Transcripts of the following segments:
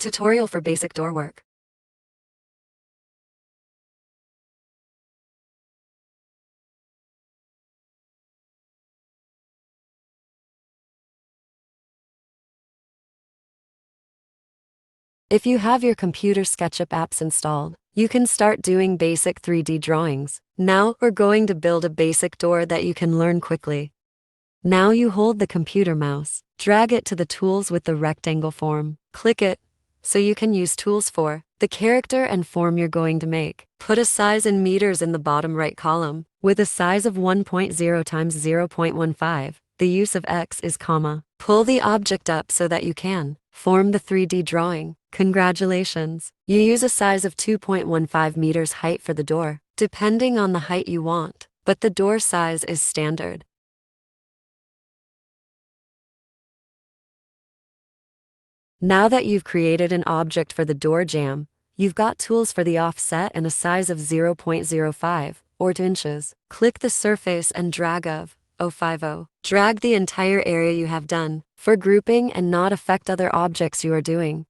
Tutorial for basic door work. If you have your computer Sketchup apps installed, you can start doing basic 3D drawings. Now we're going to build a basic door that you can learn quickly. Now you hold the computer mouse, drag it to the tools with the rectangle form, click it, so you can use tools for the character and form you're going to make. Put a size in meters in the bottom right column, with a size of 1.0 times 0.15. The use of X is comma. Pull the object up so that you can form the 3D drawing. Congratulations! You use a size of 2.15 meters height for the door, depending on the height you want, but the door size is standard. Now that you've created an object for the door jamb, you've got tools for the offset and a size of 0.05 or 2 inches. Click the surface and drag of 050. Drag the entire area you have done for grouping and not affect other objects you are doing.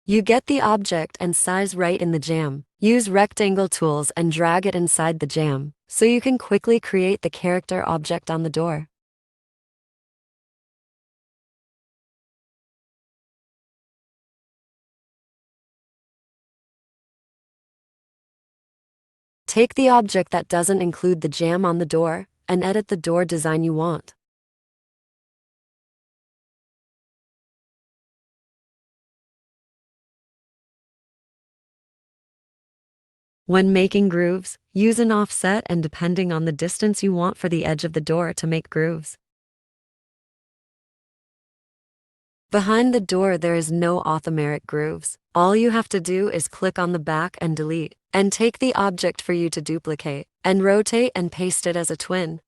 You get the object and size right in the jamb. Use rectangle tools and drag it inside the jamb, so you can quickly create the character object on the door. Take the object that doesn't include the jamb on the door, and edit the door design you want. When making grooves, use an offset and depending on the distance you want for the edge of the door to make grooves. Behind the door there is no orthomeric grooves. All you have to do is click on the back and delete, and take the object for you to duplicate, and rotate and paste it as a twin.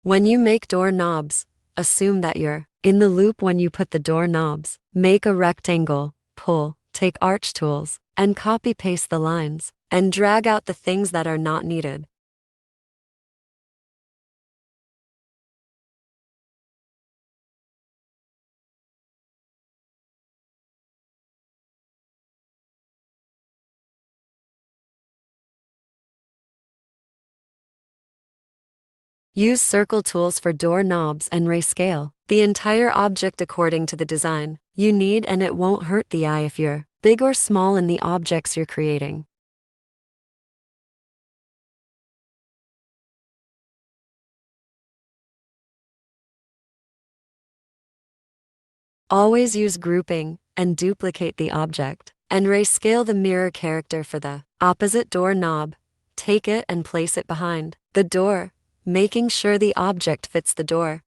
When you make door knobs, assume that you're in the loop when you put the door knobs. Make a rectangle, pull, take arch tools, and copy-paste the lines, and drag out the things that are not needed. Use circle tools for door knobs and rescale the entire object according to the design you need, and it won't hurt the eye if you're big or small in the objects you're creating. Always use grouping and duplicate the object, and rescale the mirror character for the opposite door knob. Take it and place it behind the door, making sure the object fits the door.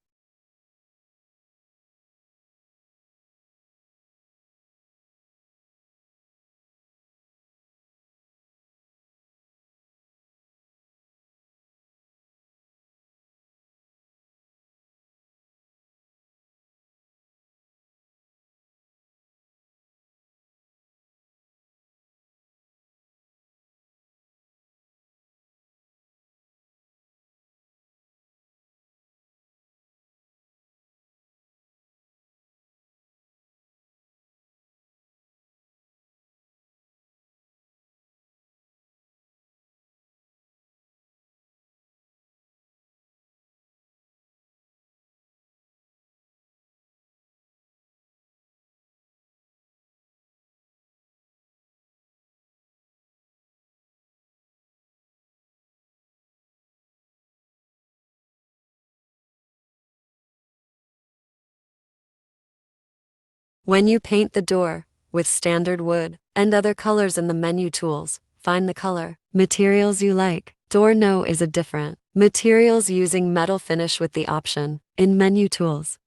When you paint the door with standard wood and other colors in the menu tools, find the color materials you like Door no is a different. Materials using metal finish with the option in menu tools.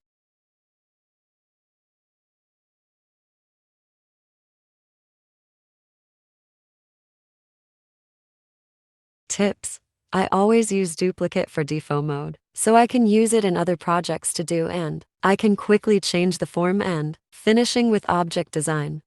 Tips. I always use duplicate for default mode, so I can use it in other projects to do and I can quickly change the form and finishing with object design.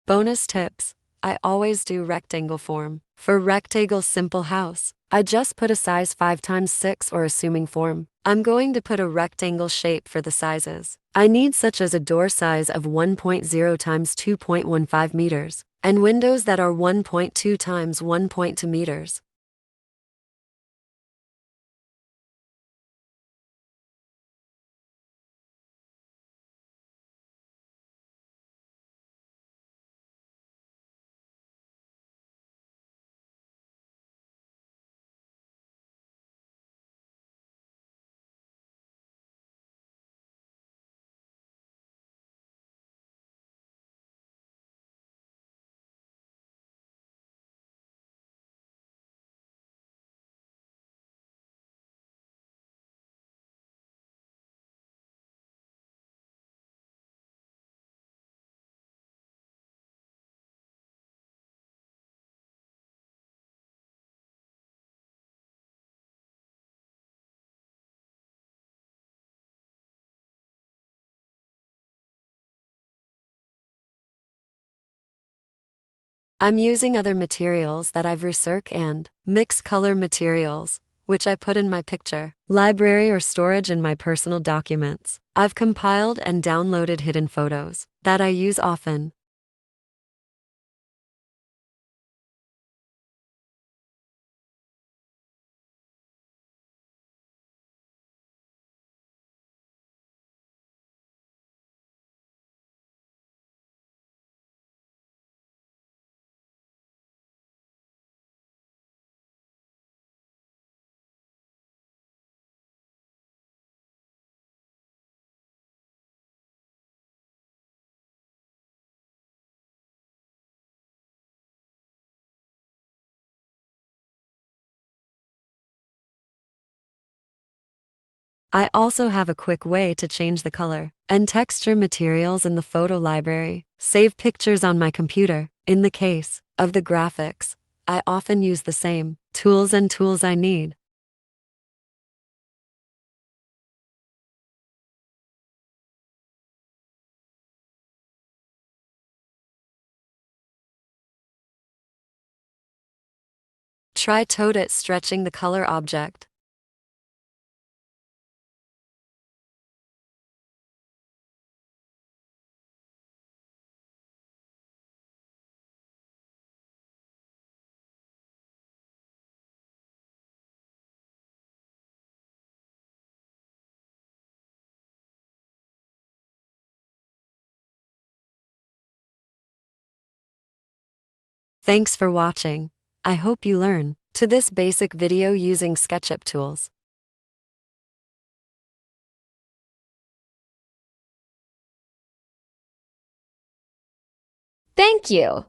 Bonus tips. I always do rectangle form. For rectangle simple house, I just put a size 5x6 or assuming form. I'm going to put a rectangle shape for the sizes. I need such as a door size of 1.0 times 2.15 meters and windows that are 1.2 times 1.2 meters. I'm using other materials that I've researched and mixed color materials, which I put in my picture, library or storage in my personal documents. I've compiled and downloaded hidden photos that I use often. I also have a quick way to change the color and texture materials in the photo library. Save pictures on my computer. In the case of the graphics, I often use the same tools I need. Try toad stretching the color object. Thanks for watching. I hope you learn to this basic video using Sketchup tools. Thank you.